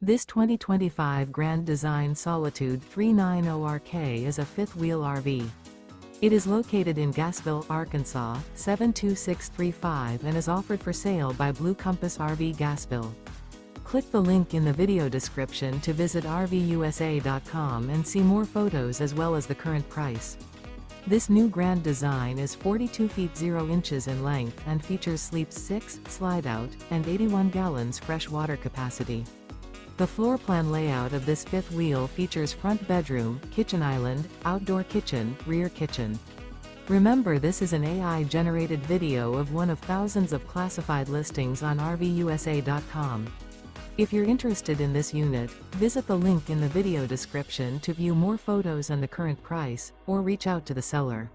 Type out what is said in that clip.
This 2025 Grand Design Solitude 390RK is a fifth-wheel RV. It is located in Gassville, Arkansas, 72635 and is offered for sale by Blue Compass RV Gassville. Click the link in the video description to visit RVUSA.com and see more photos as well as the current price. This new Grand Design is 42 feet 0 inches in length and features sleeps 6, Slideout, and 81 gallons fresh water capacity. The floor plan layout of this fifth wheel features front bedroom, kitchen island, outdoor kitchen, rear kitchen. Remember, this is an AI-generated video of one of thousands of classified listings on RVUSA.com. If you're interested in this unit, visit the link in the video description to view more photos and the current price, or reach out to the seller.